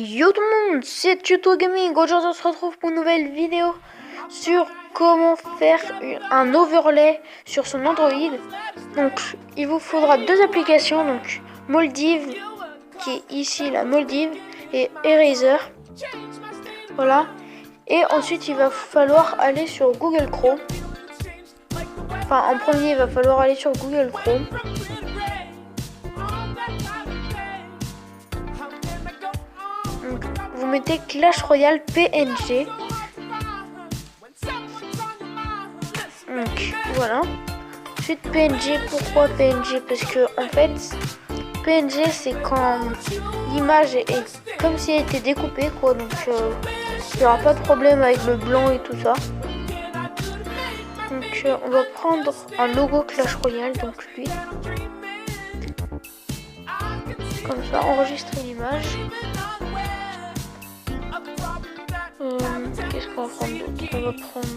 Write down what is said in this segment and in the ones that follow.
Yo tout le monde, c'est Tuto Gaming. Aujourd'hui on se retrouve pour une nouvelle vidéo sur comment faire un overlay sur son Android. Donc il vous faudra deux applications, donc Moldiv qui est ici la Moldiv et Eraser. Voilà. Et ensuite il va falloir aller sur Google Chrome. Enfin en premier il va falloir aller sur Google Chrome. Donc, vous mettez Clash Royale PNG. Donc voilà. Ensuite PNG, pourquoi PNG? Parce que en fait PNG c'est quand l'image est comme si elle était découpée quoi. Donc il n'y aura pas de problème avec le blanc et tout ça. Donc on va prendre un logo Clash Royale, donc lui. Comme ça, enregistrer l'image. Qu'est-ce qu'on va prendre d'autre? On va prendre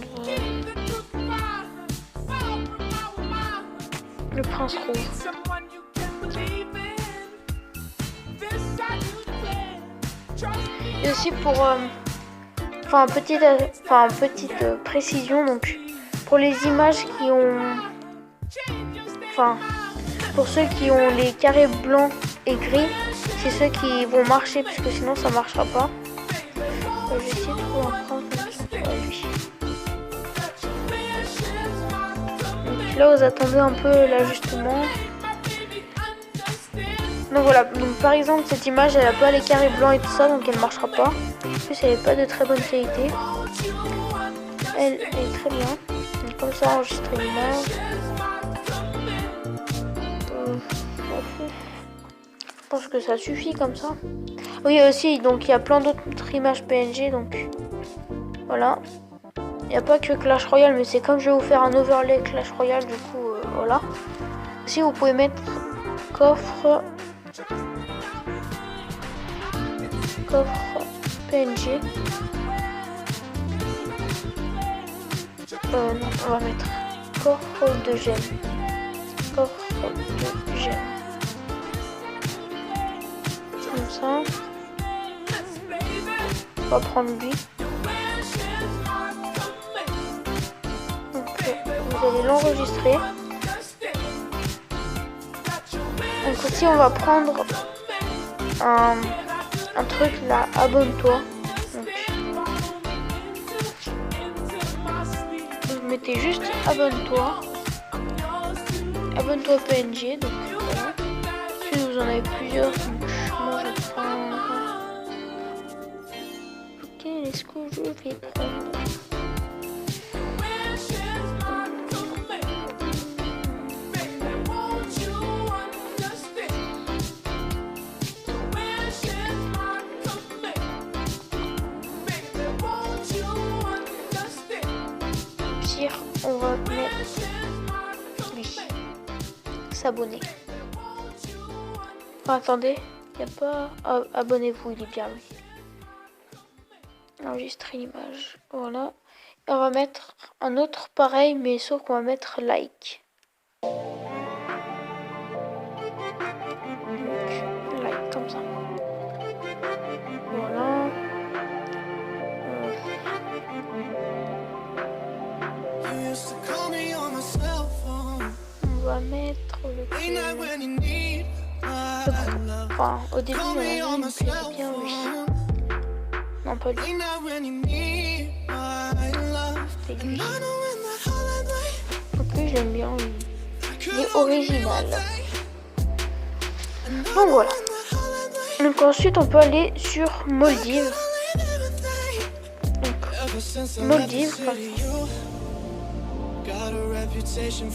le prince rouge. Et aussi pour petite précision, donc pour les images qui ont pour ceux qui ont les carrés blancs et gris, c'est ceux qui vont marcher parce que sinon ça marchera pas. Je vais essayer de trouver un prince pour lui. Donc là vous attendez un peu l'ajustement. Donc voilà, donc par exemple cette image elle a pas les carrés blancs et tout ça, donc elle marchera pas. En plus elle n'est pas de très bonne qualité. Elle est très bien. Donc comme ça enregistrer l'image. Je pense que ça suffit comme ça. Oui aussi, donc il y a plein d'autres images PNG, donc voilà. Il n'y a pas que Clash Royale, mais c'est comme je vais vous faire un overlay Clash Royale, du coup voilà. Aussi vous pouvez mettre coffre PNG. Non, on va mettre coffre de gemmes. Coffre de gemmes. Comme ça. On va prendre lui. Donc vous allez l'enregistrer. Donc aussi on va prendre un truc là, abonne-toi. Vous mettez juste abonne-toi. Abonne-toi PNG. Donc voilà. Si vous en avez plusieurs, donc moi je prends. Quel est-ce que je vais prendre? On va mettre lui. S'abonner. Enfin, attendez, il n'y a pas. Abonnez-vous, il est bien lui. Enregistrer l'image. Voilà. Et on va mettre un autre pareil, mais sauf qu'on va mettre like. Donc, like comme ça. Voilà. On va mettre le enfin, au début, il y en a un qui me plaisait bien, oui. Non, pas lui. C'était lui. Donc lui, j'aime bien, il est original. Donc voilà. Donc ensuite, on peut aller sur Moldiv. Donc, Moldiv.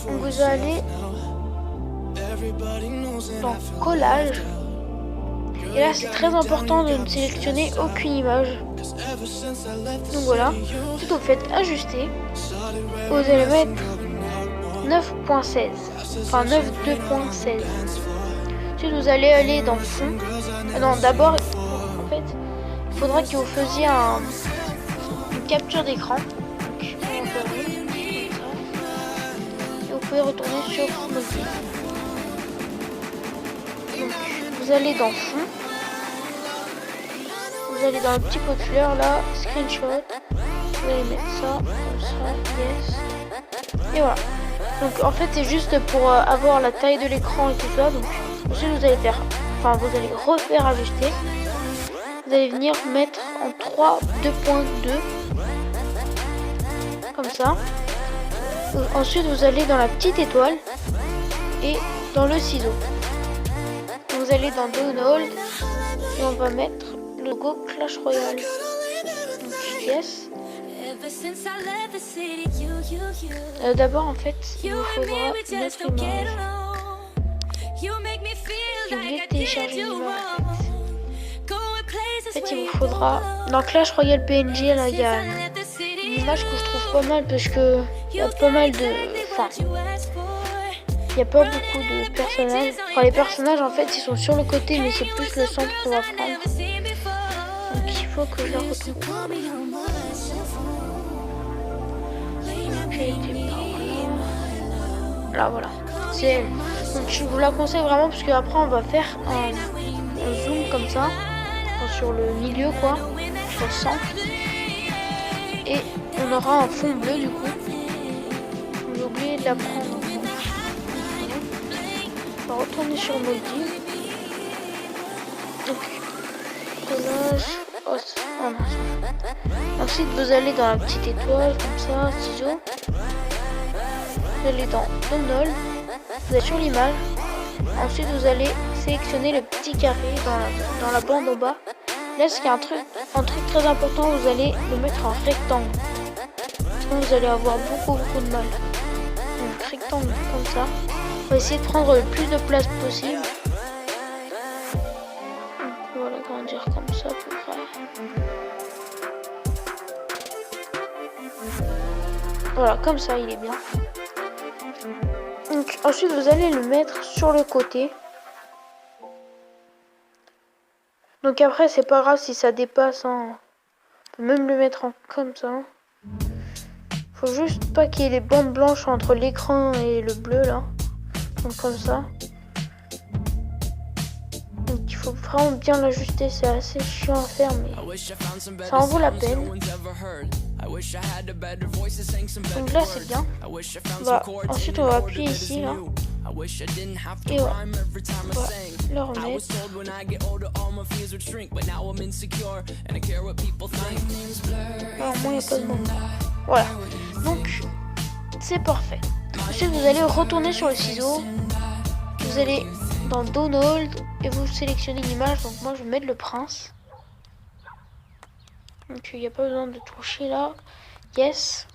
Vous allez dans collage et là c'est très important de ne sélectionner aucune image. Donc voilà, ensuite vous faites ajuster, vous allez mettre 9.16, enfin 9.2.16. Ensuite vous allez aller dans fond. Non, d'abord en fait il faudra que vous fassiez une capture d'écran. Vous pouvez retourner sur Moldiv. Donc vous allez dans fond. vous allez dans le petit pot de fleurs là, screenshot, vous allez mettre ça, comme ça, yes, et voilà. Donc en fait c'est juste pour avoir la taille de l'écran et tout ça. Donc ensuite vous allez refaire ajuster. Vous allez venir mettre en 3, 2.2, comme ça. Ensuite vous allez dans la petite étoile et dans le ciseau. Vous allez dans Download et on va mettre le logo Clash Royale. Donc yes. D'abord en fait il vous faudra notre image. J'ai oublié de télécharger l'image en fait il vous faudra dans Clash Royale PNG là il y a une image que je trouve pas mal parce que il y a pas mal de... Enfin, il n'y a pas beaucoup de personnages. Enfin les personnages en fait ils sont sur le côté mais c'est plus le centre qu'on va prendre. Donc il faut que je la retrouve. Là voilà, c'est elle. Donc je vous la conseille vraiment parce qu'après on va faire un zoom comme ça, enfin, sur le milieu quoi, sur le centre. Et on aura un fond bleu du coup. J'ai oublié de la prendre. On va retourner sur Moldy. Donc collage. Ensuite vous allez dans la petite étoile comme ça, ciseaux. Vous allez dans Download, vous êtes sur l'image. Ensuite vous allez sélectionner le petit carré dans la bande en bas. Là c'est un truc très important, vous allez le mettre en rectangle. Sinon vous allez avoir beaucoup de mal. Donc rectangle comme ça. On va essayer de prendre le plus de place possible. Donc on va l'agrandir comme ça à peu près. Voilà, comme ça il est bien. Donc, ensuite vous allez le mettre sur le côté. Donc après c'est pas grave si ça dépasse, hein. On peut même le mettre en comme ça. Faut juste pas qu'il y ait des bandes blanches entre l'écran et le bleu là. Donc comme ça. Donc il faut vraiment bien l'ajuster, c'est assez chiant à faire mais ça en vaut la peine. Donc là c'est bien. Bah, ensuite on va appuyer ici là. Et voilà. Le remettre. Alors moi il n'y a pas de monde. Voilà. Donc c'est parfait. Ensuite vous allez retourner sur le ciseau. Vous allez dans Download et vous sélectionnez l'image. Donc moi je vais mettre le prince. Donc il n'y a pas besoin de toucher là. Yes.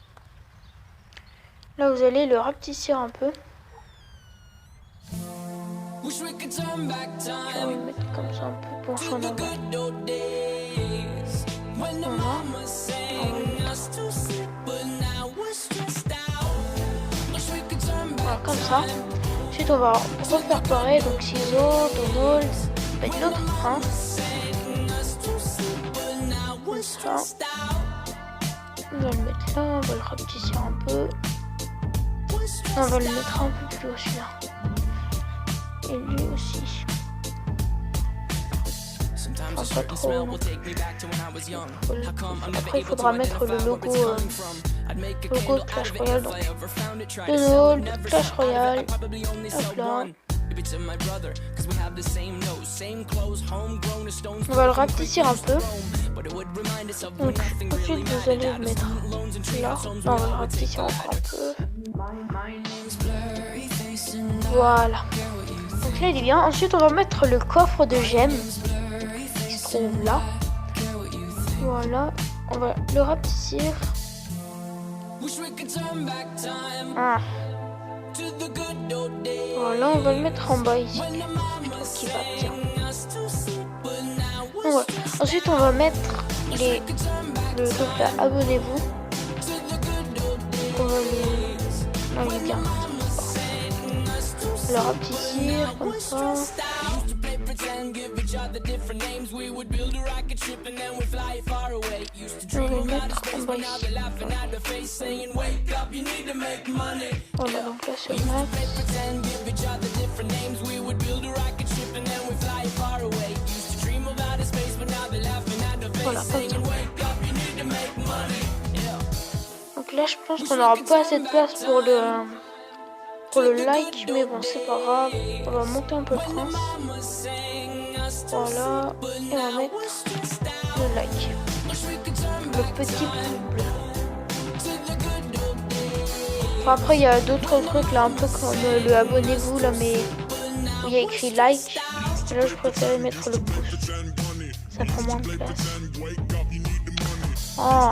Là vous allez le rapetisser un peu. Je vais le mettre comme ça un peu penché en avant. Voilà, comme ça. Ensuite on va refaire pareil. Donc ciseaux, Download, mettre l'autre prince. Ça. On va le mettre là, on va le rapetisser un peu. On va le mettre un peu plus haut celui-là. Et lui aussi. Enfin, pas trop. Après il faudra mettre le logo Clash Royale. Donc Download, Clash Royale. Hop là. On va le rapetisser un peu. Donc ensuite vous allez le mettre là. Non, on va le rapetisser encore un peu. Voilà. Donc là il est bien. Ensuite on va mettre le coffre de gemmes qui se trouve là. Voilà. On va le rapetisser. Ah. Voilà, on va le mettre en bas ici. Je trouve qu'il va bien. Voilà. Ensuite on va mettre le truc là, abonnez-vous. On va le... Non, il est bien. Le rapetisser comme ça. Je vais le mettre en bas ici. Voilà, donc là sur max. Voilà, comme ça. Donc là, je pense qu'on n'aura pas assez de place pour le like, mais bon, c'est pas grave. On va monter un peu le prince. Voilà, et on va mettre le like, le petit pouce bleu. Enfin, après, il y a d'autres trucs là, un peu comme le abonnez-vous là, mais où il y a écrit like. Et là, je préférais mettre le pouce. Ça prend moins de place. Oh.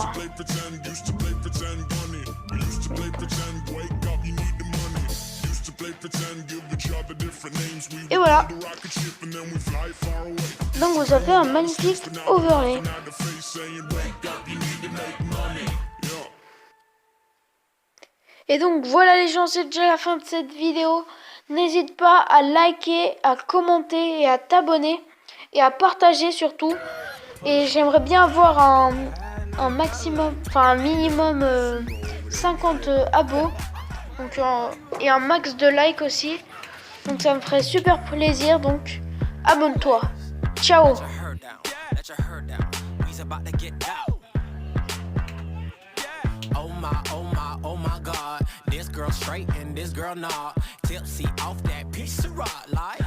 Et voilà. Donc vous avez un magnifique overlay. Et donc voilà les gens, c'est déjà la fin de cette vidéo. N'hésite pas à liker, à commenter et à t'abonner. Et à partager surtout. Et j'aimerais bien avoir un maximum, enfin un minimum 50 abos. Donc, et un max de likes aussi. Donc ça me ferait super plaisir. Donc abonne-toi. Ciao. Oh my God, this girl straight and this girl not tipsy off that piece of rock like